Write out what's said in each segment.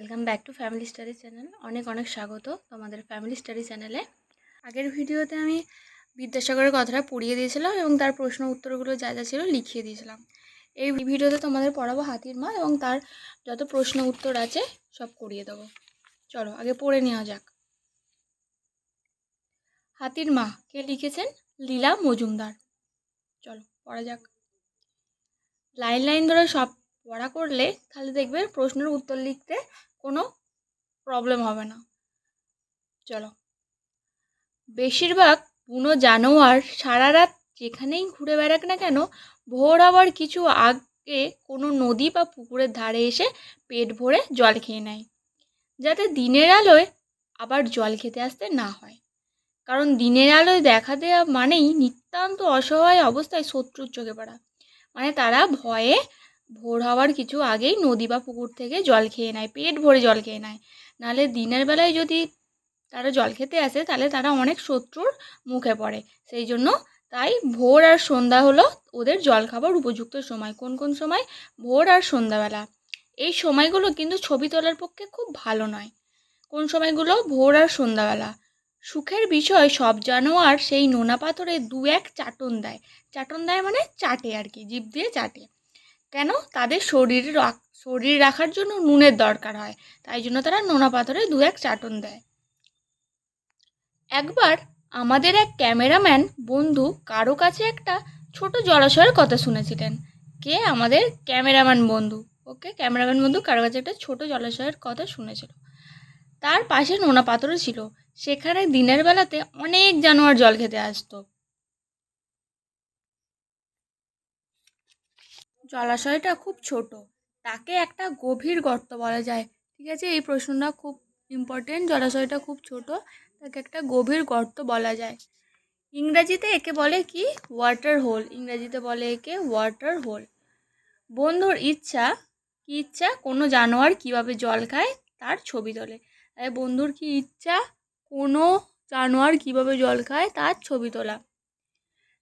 Welcome back to family study channel. অনেক অনেক স্বাগত তোমাদের ফ্যামিলি স্টাডি চ্যানেলে। আগের ভিডিওতে আমি বিদ্যাসাগরের কথাটা পড়িয়ে দিয়েছিলাম এবং তার প্রশ্ন উত্তরগুলো যা যা ছিল লিখিয়ে দিয়েছিলাম। এই ভিডিওতে তোমাদের পড়াবো হাতির মা এবং তার যত প্রশ্ন উত্তর আছে সব করিয়ে দেবো। চলো আগে পড়ে নেওয়া যাক। হাতির মা কে লিখেছেন? লীলা মজুমদার। চলো পড়া যাক। লাইন লাইন ধরে সব পড়া করলে তাহলে দেখবে প্রশ্নের উত্তর লিখতে কোনো প্রবলেম হবে না। চলো। বেশিরভাগ বুনো জানোয়ার সারা রাত যেখানেই ঘুরে বেড়াক না কেন, ভোর হওয়ার কিছু আগে কোনো নদী বা পুকুরের ধারে এসে পেট ভরে জল খেয়ে নেয়, যাতে দিনের আলোয় আবার জল খেতে আসতে না হয়। কারণ দিনের আলোয় দেখা দেওয়া মানেই নিতান্ত অসহায় অবস্থায় শত্রুর চোখে পড়া। মানে তারা ভয়ে ভোর হওয়ার কিছু আগেই নদী বা পুকুর থেকে জল খেয়ে নেয়, পেট ভরে জল খেয়ে নেয়। নাহলে দিনের বেলায় যদি তারা জল খেতে আসে তাহলে তারা অনেক শত্রুর মুখে পড়ে। সেই জন্য তাই ভোর আর সন্ধ্যা হলো ওদের জল খাবার উপযুক্ত সময়। কোন কোন সময়? ভোর আর সন্ধ্যাবেলা। এই সময়গুলো কিন্তু ছবি তোলার পক্ষে খুব ভালো নয়। কোন সময়গুলো? ভোর আর সন্ধ্যাবেলা। সুখের বিষয়, সব জানোয়ার সেই নোনা পাথরে দু এক চাটন দেয়। চাটন দেয় মানে চাটে আর কি, জিভ দিয়ে চাটে। কেন? তাদের শরীর রাখার জন্য নুনের দরকার হয়, তাই জন্য তারা নোনা পাথরে দু এক চাটন দেয়। একবার আমাদের এক ক্যামেরাম্যান বন্ধু কারো কাছে একটা ছোট জলাশয়ের কথা শুনেছিলেন। কে? আমাদের ক্যামেরাম্যান বন্ধু। ওকে, ক্যামেরাম্যান বন্ধু কারো কাছে একটা ছোট জলাশয়ের কথা শুনেছিল। তার পাশে নোনা পাথরও ছিল। সেখানে দিনের বেলাতে অনেক জানোয়ার জল খেতে আসতো। জলাশয়টা খুব ছোট, তাকে একটা গভীর গর্ত বলা যায়। ঠিক আছে, এই প্রশ্নটা খুব ইম্পর্টেন্ট। জলাশয়টা খুব ছোট, তাকে একটা গভীর গর্ত বলা যায়। ইংরাজিতে একে বলে কি? Water hole. ইংরাজিতে বলে একে ওয়াটার হোল। বন্ধুর ইচ্ছা কি? ইচ্ছা কোনো জানোয়ার কিভাবে জল খায় তার ছবি তোলে। তাই বন্ধুর কি ইচ্ছা? কোনো জানোয়ার কিভাবে জল খায় তার ছবি তোলা।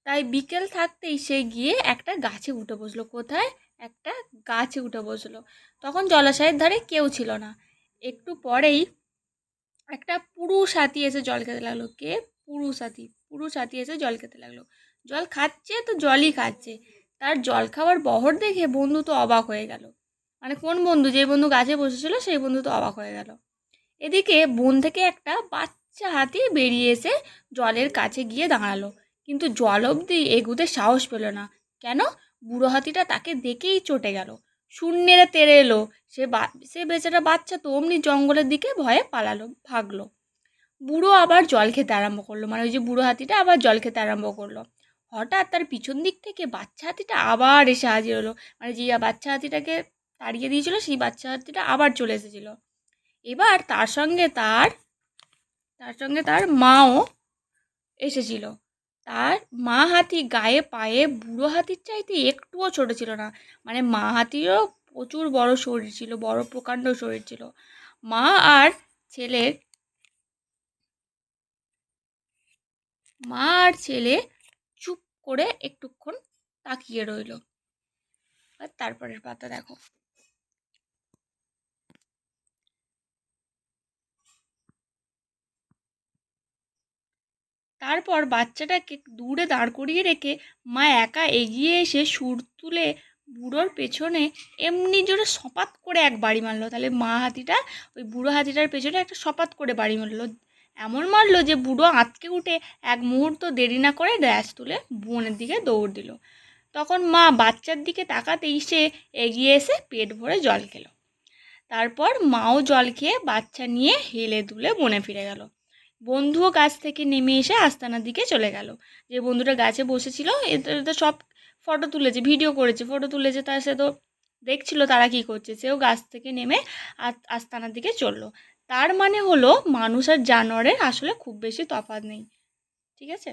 তাই বিকেল থাকতেই সে গিয়ে একটা গাছে উঠে বসলো। কোথায়? একটা গাছে উঠে বসলো। তখন জলাশয়ের ধারে কেউ ছিল না। একটু পরেই একটা পুরুষ হাতি এসে জল খেতে লাগলো। কে? পুরুষ হাতি। পুরুষ হাতি এসে জল খেতে লাগলো। জল খাচ্ছে তো জলই খাচ্ছে। তার জল খাওয়ার বহর দেখে বন্ধু তো অবাক হয়ে গেল। মানে কোন বন্ধু? যে বন্ধু গাছে বসেছিল সেই বন্ধু তো অবাক হয়ে গেল। এদিকে বন থেকে একটা বাচ্চা হাতি বেরিয়ে এসে জলের কাছে গিয়ে দাঁড়ালো, কিন্তু জল অবধি এগুতে সাহস পেল না। কেন? বুড়ো হাতিটা তাকে দেখেই চটে গেল। শূন্যেরা তেড়ে এলো। সে বেচারা বাচ্চা তো অমনি জঙ্গলের দিকে ভয়ে পালালো, ভাগলো। বুড়ো আবার জল খেতে আরম্ভ করলো। মানে ওই যে বুড়ো হাতিটা আবার জল খেতে আরম্ভ করলো। হঠাৎ তার পিছন দিক থেকে বাচ্চা হাতিটা আবার এসে হাজির হলো। মানে যে বাচ্চা হাতিটাকে তাড়িয়ে দিয়েছিল সেই বাচ্চা হাতিটা আবার চলে এসেছিল। এবার তার সঙ্গে তার মাও এসেছিল। তার মা হাতি গায়ে পায়ে বুড়ো হাতির চাইতে একটুও ছোট ছিল না। মানে মা হাতিরও প্রচুর বড় শরীর ছিল, বড় প্রকাণ্ড শরীর ছিল। মা আর ছেলের মা আর ছেলে চুপ করে একটুক্ষণ তাকিয়ে রইল। আর তারপরের পাতা দেখো। তারপর বাচ্চাটাকে দূরে দাঁড় করিয়ে রেখে মা একা এগিয়ে এসে সুর তুলে বুড়োর পেছনে এমনি জোরে সপাত করে এক বাড়ি মারলো। তাহলে মা হাতিটা ওই বুড়ো হাতিটার পেছনে একটা সপাত করে বাড়ি মারলো। এমন মারলো যে বুড়ো আঁতকে উঠে এক মুহূর্ত দেরি না করে ড্যাশ তুলে বনের দিকে দৌড় দিল। তখন মা বাচ্চার দিকে তাকাতেই সে এগিয়ে এসে পেট ভরে জল খেলো। তারপর মাও জল খেয়ে বাচ্চা নিয়ে হেলে দুলে বনে ফিরে গেল। বন্ধুও গাছ থেকে নেমে এসে আস্তানার দিকে চলে গেল। যে বন্ধুটা গাছে বসেছিল এদের সব ভিডিও করেছে, ফটো তুলেছে, তার সে তো দেখছিল তারা কি করছে। সেও গাছ থেকে নেমে আস্তানার দিকে চললো। তার মানে হলো মানুষ আর জানোয়ারের আসলে খুব বেশি তফাৎ নেই। ঠিক আছে,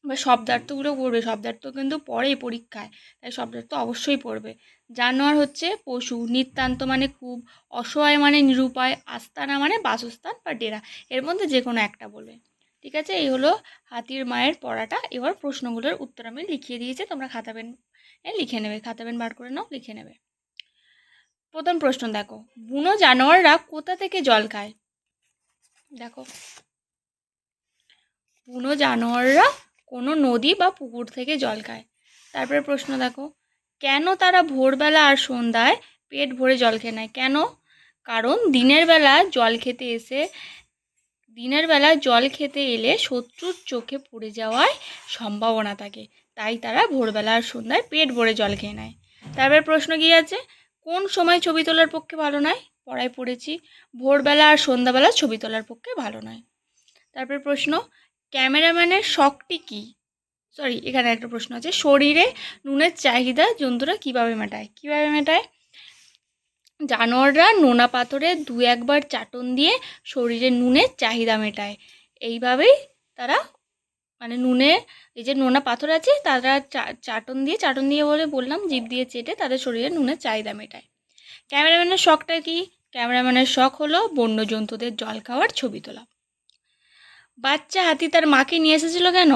বা শব্দার্থগুলো পড়বে। শব্দার্থ কিন্তু পড়ে পরীক্ষায়, তাই শব্দার্থ অবশ্যই পড়বে। জানোয়ার হচ্ছে পশু, নিতান্ত মানে খুব, অসহায় মানে নিরুপায়, আস্তানা মানে বাসস্থান বা ডেরা। এর মধ্যে যে কোনো একটা বলবে। ঠিক আছে, এই হলো হাতির মায়ের পড়াটা। এবার প্রশ্নগুলোর উত্তর আমি লিখিয়ে দিয়েছি, তোমরা খাতা পেন লিখে নেবে। খাতা পেন বার করে নাও, লিখে নেবে। প্রথম প্রশ্ন দেখো, বুনো জানোয়াররা কোথা থেকে জল খায়? দেখো, বুনো জানোয়াররা কোনো নদী বা পুকুর থেকে জল খায়। তারপরে প্রশ্ন দেখো, কেন তারা ভোরবেলা আর সন্ধ্যায় পেট ভরে জল খেয়ে নেয়? কেন? কারণ দিনের বেলা জল খেতে এলে শত্রুর চোখে পড়ে যাওয়ার সম্ভাবনা থাকে, তাই তারা ভোরবেলা আর সন্ধ্যায় পেট ভরে জল খেয়ে নেয়। তারপরে প্রশ্ন কি আছে, কোন সময় ছবি তোলার পক্ষে ভালো নয়? পড়ায় পড়েছি, ভোরবেলা আর সন্ধ্যাবেলা ছবি তোলার পক্ষে ভালো নয়। তারপরে প্রশ্ন, ক্যামেরাম্যানের শখটি কী? এখানে একটা প্রশ্ন আছে, শরীরে নুনের চাহিদা জন্তুরা কীভাবে মেটায়? জানোয়াররা নোনা পাথরে 2-1 বার চাটন দিয়ে শরীরে নুনের চাহিদা মেটায়। এইভাবেই তারা নুনের এই যে নোনা পাথর আছে তারা চাটন দিয়ে বললাম জিভ দিয়ে চেটে তাদের শরীরে নুনের চাহিদা মেটায়। ক্যামেরাম্যানের শখটা কি? ক্যামেরাম্যানের শখ হলো বন্য জন্তুদের জল খাওয়ার ছবি তোলা। বাচ্চা হাতি তার মাকে নিয়ে এসেছিল কেন?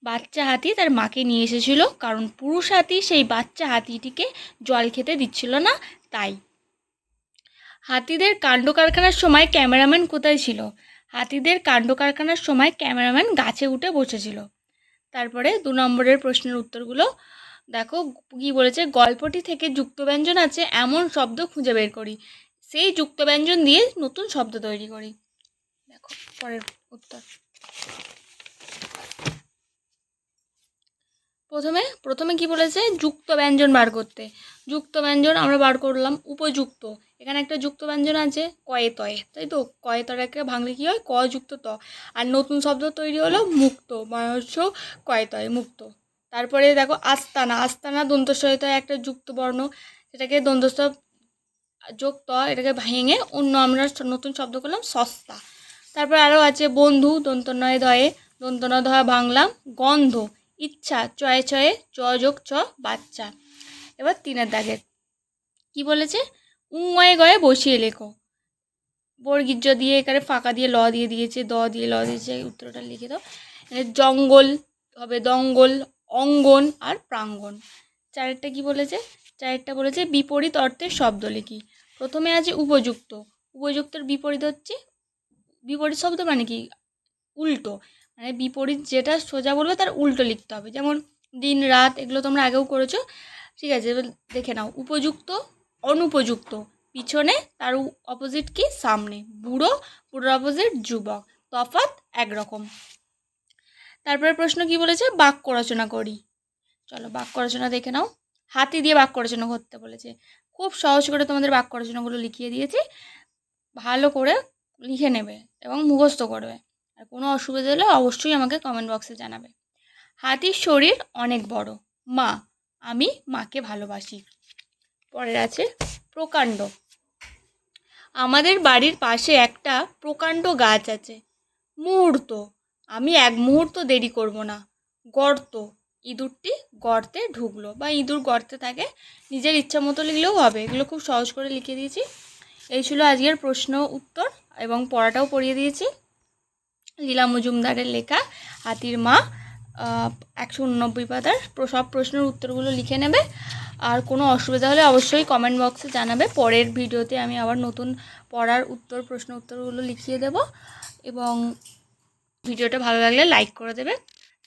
বাচ্চা হাতি তার মাকে নিয়ে এসেছিল কারণ পুরুষ হাতি সেই বাচ্চা হাতিটিকে জল খেতে দিচ্ছিল না, তাই। হাতিদের কাণ্ড কারখানার সময় ক্যামেরাম্যান কোথায় ছিল? হাতিদের কাণ্ড কারখানার সময় ক্যামেরাম্যান গাছে উঠে বসেছিল। তারপরে 2 নম্বরের প্রশ্নের উত্তরগুলো দেখো, কি বলেছে, গল্পটি থেকে যুক্তব্যঞ্জন আছে এমন শব্দ খুঁজে বের করি, সেই যুক্তব্যঞ্জন দিয়ে নতুন শব্দ তৈরি করি। দেখো পরের উত্তর, প্রথমে কি বলেছে, যুক্ত ব্যঞ্জন বার করতে। যুক্ত ব্যঞ্জন আমরা বার করলাম, উপযুক্ত। এখানে একটা যুক্ত ব্যঞ্জন আছে কয়ে তয়ে, তাই তো, কয়ে তয়কে ভাঙলে কি হয়, ক যুক্ত ত, আর নতুন শব্দ তৈরি হলো মুক্ত, ময়স্য কয়ে তয়ে, মুক্ত। তারপরে দেখো আস্তানা দন্তস্বরিত একটা যুক্ত বর্ণ, সেটাকে দন্তস্থ যোগ ত, এটাকে ভেঙে অন্য আমরা নতুন শব্দ করলাম সস্তা। তারপর আরও আছে বন্ধু, দন্তনয় ধয়ে, দন্তন ধয়া ভাঙলাম, গন্ধ, ইচ্ছা, চয়ে চয়ে, চ যোগ চ, বাচ্চা। এবার 3 দাগের কি বলেছে, উঙয়ে গয়ে বসিয়ে লেখো। বর্গীর্য দিয়ে এখানে ফাঁকা দিয়ে ল দিয়ে দিয়েছে, দ দিয়ে ল দিয়েছে, উত্তরটা লিখে দাও। জঙ্গল হবে দঙ্গল, অঙ্গন আর প্রাঙ্গণ। 4টা কি বলেছে, 4টা বলেছে বিপরীত অর্থের শব্দ লিখি। প্রথমে আছে উপযুক্ত, উপযুক্তের বিপরীত হচ্ছে, বিপরীত শব্দ মানে কি, উল্টো, বিপরীত যেটা সোজা বলবে তার উল্টো লিখতে হবে। যেমন দিন রাত, এগুলো তোমরা আগেও করেছো, ঠিক আছে, এবার দেখে নাও। উপযুক্ত, অনুপযুক্ত, পিছনে, তার অপোজিট কি, সামনে। বুড়োর অপোজিট যুবক, তফাৎ একরকম। তারপরে প্রশ্ন কি বলেছে, বাক্য রচনা করি। চলো বাক্য রচনা দেখে নাও। হাতি দিয়ে বাক্য রচনা করতে বলেছে, খুব সহজ করে তোমাদের বাক্য রচনাগুলো লিখিয়ে দিয়েছি, ভালো করে লিখে নেবে এবং মুখস্থ করবে। আর কোনো অসুবিধা হলে অবশ্যই আমাকে কমেন্ট বক্সে জানাবে। হাতির শরীর অনেক বড়, মা, আমি মাকে ভালোবাসি। পরের আছে প্রকাণ্ড, আমাদের বাড়ির পাশে একটা প্রকাণ্ড গাছ আছে। মুহূর্ত, আমি 1 মুহূর্ত দেরি করব না। গর্ত, ইঁদুরটি গর্তে ঢুকলো, বা ইঁদুর গর্তে থাকে, নিজের ইচ্ছা মতো লিখলেও হবে। এগুলো খুব সহজ করে লিখে দিয়েছি। এই ছিল আজকের প্রশ্ন উত্তর, এবং পড়াটাও পড়িয়ে দিয়েছি। লীলা মজুমদারের লেখা হাতির মা, 189 পাতার সব প্রশ্নের উত্তরগুলো লিখে নেবে। আর কোনো অসুবিধা হলে অবশ্যই কমেন্ট বক্সে জানাবে। পরের ভিডিওতে আমি আবার নতুন পড়ার প্রশ্ন উত্তরগুলো লিখিয়ে দেব। এবং ভিডিওটা ভালো লাগলে লাইক করে দেবে,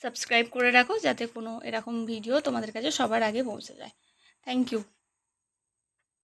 সাবস্ক্রাইব করে রাখো, যাতে কোনো এরকম ভিডিও তোমাদের কাছে সবার আগে পৌঁছে যায়। Thank you.